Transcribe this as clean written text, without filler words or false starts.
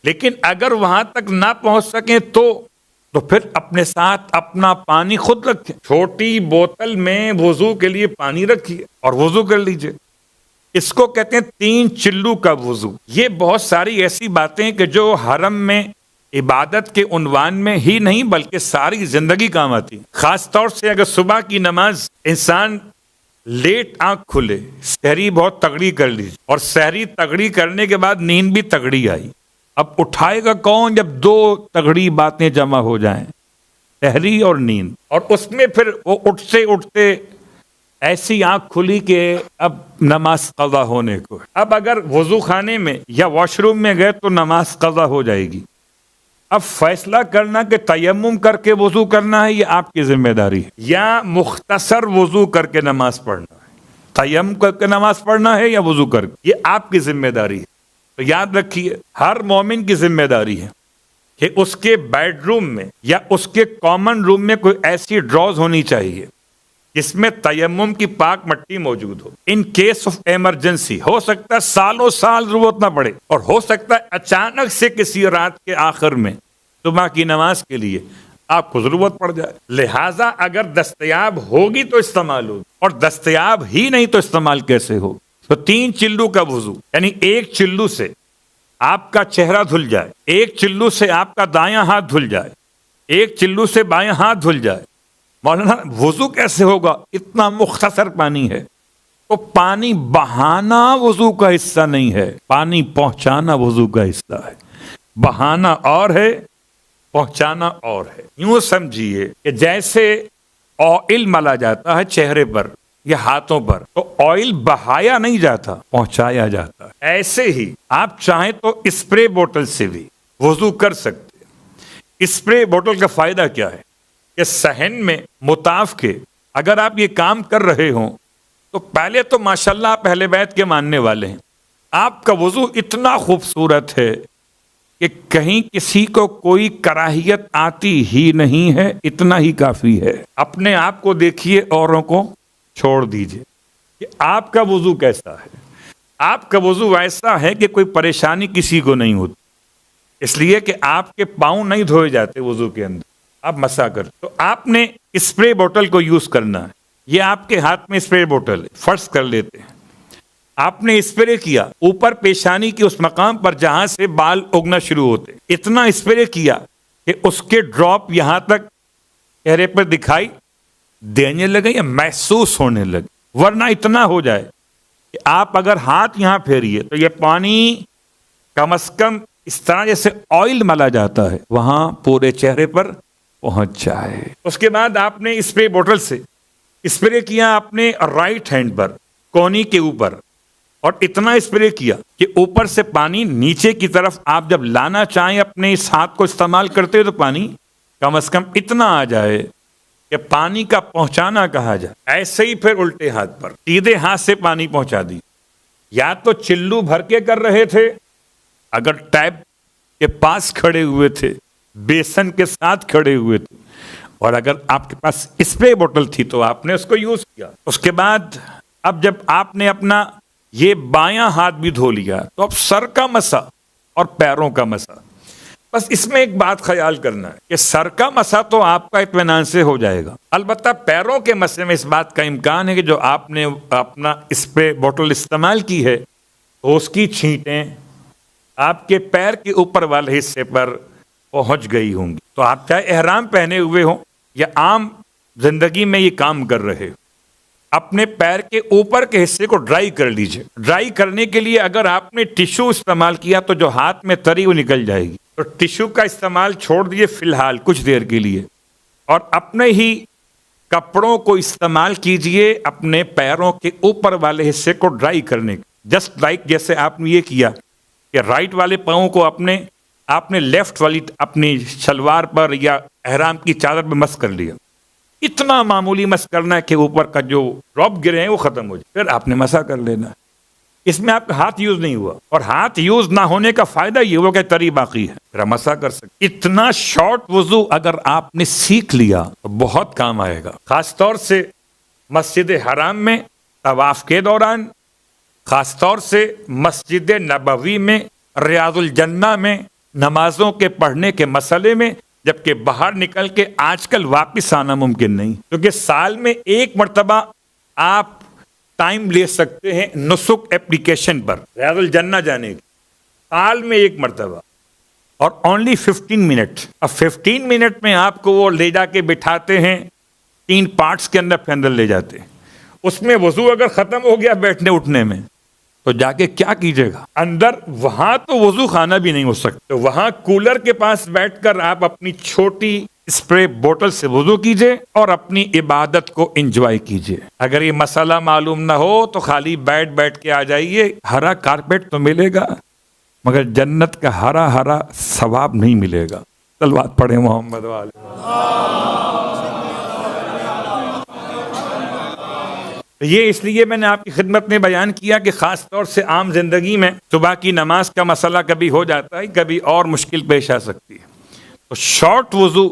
لیکن اگر وہاں تک نہ پہنچ سکیں تو پھر اپنے ساتھ اپنا پانی خود رکھیں. چھوٹی بوتل میں وضو کے لیے پانی رکھیے اور وضو کر لیجئے. اس کو کہتے ہیں 3 چلو کا وضو. یہ بہت ساری ایسی باتیں کہ جو حرم میں عبادت کے عنوان میں ہی نہیں بلکہ ساری زندگی کام آتی. خاص طور سے اگر صبح کی نماز انسان لیٹ آنکھ کھلے، سحری بہت تگڑی کر لی اور سحری تگڑی کرنے کے بعد نیند بھی تگڑی آئی، اب اٹھائے گا کون جب 2 تگڑی باتیں جمع ہو جائیں، سحری اور نیند. اور اس میں پھر وہ اٹھتے اٹھتے ایسی آنکھ کھلی کہ اب نماز قضا ہونے کو. اب اگر وضو خانے میں یا واش روم میں گئے تو نماز قضا ہو جائے گی. اب فیصلہ کرنا کہ تیمم کر کے وضو کرنا ہے یہ آپ کی ذمہ داری ہے، یا مختصر وضو کر کے نماز پڑھنا ہے. تیمم کر کے نماز پڑھنا ہے یا وضو کر کے، یہ آپ کی ذمہ داری ہے. تو یاد رکھیے ہر مومن کی ذمہ داری ہے کہ اس کے بیڈ روم میں یا اس کے کامن روم میں کوئی ایسی ڈراز ہونی چاہیے جس میں تیمم کی پاک مٹی موجود ہو. ان کیس آف ایمرجنسی ہو سکتا ہے سالوں سال ضرورت نہ پڑے، اور ہو سکتا ہے اچانک سے کسی رات کے آخر میں صبح کی نماز کے لیے آپ کو ضرورت پڑ جائے. لہٰذا اگر دستیاب ہوگی تو استعمال ہوگی، اور دستیاب ہی نہیں تو استعمال کیسے ہو. تو 3 چلو کا وضو، یعنی 1 چلو سے آپ کا چہرہ دھل جائے، 1 چلو سے آپ کا دایاں ہاتھ دھل جائے، 1 چلو سے بایاں ہاتھ دھل جائے. مولانا وضو کیسے ہوگا؟ اتنا مختصر پانی ہے. تو پانی بہانا وضو کا حصہ نہیں ہے، پانی پہنچانا وضو کا حصہ ہے. بہانا اور ہے، پہنچانا اور ہے. یوں سمجھیے کہ جیسے آئل ملا جاتا ہے چہرے پر یا ہاتھوں پر، تو آئل بہایا نہیں جاتا، پہنچایا جاتا ہے. ایسے ہی آپ چاہیں تو اسپرے بوتل سے بھی وضو کر سکتے ہیں. اسپرے بوتل کا فائدہ کیا ہے کہ صحن میں مطاف کے اگر آپ یہ کام کر رہے ہوں تو پہلے تو ماشاءاللہ آپ اہل بیت کے ماننے والے ہیں، آپ کا وضو اتنا خوبصورت ہے کہ کہیں کسی کو کوئی کراہیت آتی ہی نہیں ہے، اتنا ہی کافی ہے. اپنے آپ کو دیکھیے، اوروں کو چھوڑ دیجئے کہ آپ کا وضو کیسا ہے. آپ کا وضو ایسا ہے کہ کوئی پریشانی کسی کو نہیں ہوتی، اس لیے کہ آپ کے پاؤں نہیں دھوئے جاتے وضو کے اندر، آپ مسا کرتے. تو آپ نے اسپرے بوتل کو یوز کرنا ہے. یہ آپ کے ہاتھ میں اسپرے بوتل ہے، فرض کر لیتے ہیں آپ نے اسپرے کیا اوپر پیشانی کے اس مقام پر جہاں سے بال اگنا شروع ہوتے، اتنا اسپرے کیا کہ اس کے ڈراپ یہاں تک چہرے پر دکھائی دینے لگے یا محسوس ہونے لگے. ورنہ اتنا ہو جائے کہ آپ اگر ہاتھ یہاں پھیریے تو یہ پانی کم از کم اس طرح جیسے آئل ملا جاتا ہے وہاں پورے چہرے پر پہنچ جائے. اس کے بعد آپ نے اسپرے بوتل سے اسپرے کیا اپنے رائٹ ہینڈ پر کونی کے اوپر، اور اتنا اسپرے کیا کہ اوپر سے پانی نیچے کی طرف آپ جب لانا چاہیں اپنے اس ہاتھ کو استعمال کرتے ہو تو پانی کم از کم اتنا آ جائے کہ پانی کا پہنچانا کہا جائے. ایسے ہی پھر الٹے ہاتھ پر سیدھے ہاتھ سے پانی پہنچا دی. یا تو چلو بھر کے کر رہے تھے اگر ٹیپ کے پاس کھڑے ہوئے تھے، بیسن کے ساتھ کھڑے ہوئے تھے، اور اگر آپ کے پاس اسپرے بوتل تھی تو آپ نے اس کو یوز کیا. اس کے بعد اب جب آپ نے اپنا یہ بایاں ہاتھ بھی دھو لیا تو اب سر کا مسا اور پیروں کا مسا. بس اس میں ایک بات خیال کرنا ہے کہ سر کا مسا تو آپ کا اطمینان سے ہو جائے گا، البتہ پیروں کے مسے میں اس بات کا امکان ہے کہ جو آپ نے اپنا اسپرے بوتل استعمال کی ہے تو اس کی چھینٹیں آپ کے پیر کے اوپر والے حصے پر پہنچ گئی ہوں گی. تو آپ چاہے احرام پہنے ہوئے ہوں یا عام زندگی میں یہ کام کر رہے ہو، اپنے پیر کے اوپر کے حصے کو ڈرائی کر لیجئے. ڈرائی کرنے کے لیے اگر آپ نے ٹیشو استعمال کیا تو جو ہاتھ میں تری وہ نکل جائے گی، تو ٹیشو کا استعمال چھوڑ دیجئے فی الحال کچھ دیر کے لیے، اور اپنے ہی کپڑوں کو استعمال کیجئے اپنے پیروں کے اوپر والے حصے کو ڈرائی کرنے کے. جسٹ لائک جیسے آپ نے یہ کیا کہ رائٹ والے پاؤں کو آپ نے لیفٹ والی اپنی شلوار پر یا احرام کی چادر پہ مس کر لیا. اتنا معمولی مس کرنا ہے کہ اوپر کا جو ڈراپ گرے ہیں وہ ختم ہو جائے، پھر آپ نے مسا کر لینا. اس میں آپ کا ہاتھ یوز نہیں ہوا، اور ہاتھ یوز نہ ہونے کا فائدہ یہ ہوا کہ تری باقی ہے، پھر مسا کر سکتے. اتنا شارٹ وضو اگر آپ نے سیکھ لیا تو بہت کام آئے گا. خاص طور سے مسجد حرام میں طواف کے دوران خاص طور سے مسجد نبوی میں، ریاض الجنہ میں نمازوں کے پڑھنے کے مسئلے میں، جبکہ باہر نکل کے آج کل واپس آنا ممکن نہیں، کیونکہ سال میں ایک مرتبہ آپ ٹائم لے سکتے ہیں نسک اپلیکیشن پر ریاض الجنہ جانے کی، سال میں ایک مرتبہ، اور اونلی 15 منٹ۔ اب 15 منٹ میں آپ کو وہ لے جا کے بٹھاتے ہیں 3 پارٹس کے اندر لے جاتے ہیں، اس میں وضو اگر ختم ہو گیا بیٹھنے اٹھنے میں تو جا کے کیا کیجیے گا؟ اندر وہاں تو وضو خانہ بھی نہیں ہو سکتا، تو وہاں کولر کے پاس بیٹھ کر آپ اپنی چھوٹی اسپرے بوتل سے وضو کیجئے اور اپنی عبادت کو انجوائے کیجئے۔ اگر یہ مسئلہ معلوم نہ ہو تو خالی بیٹھ کے آ جائیے، ہرا کارپیٹ تو ملے گا مگر جنت کا ہرا ہرا ثواب نہیں ملے گا۔ صلوات پڑھیں محمد والے۔ یہ اس لیے میں نے آپ کی خدمت میں بیان کیا کہ خاص طور سے عام زندگی میں صبح کی نماز کا مسئلہ کبھی ہو جاتا ہے، کبھی اور مشکل پیش آ سکتی ہے، تو شارٹ وضو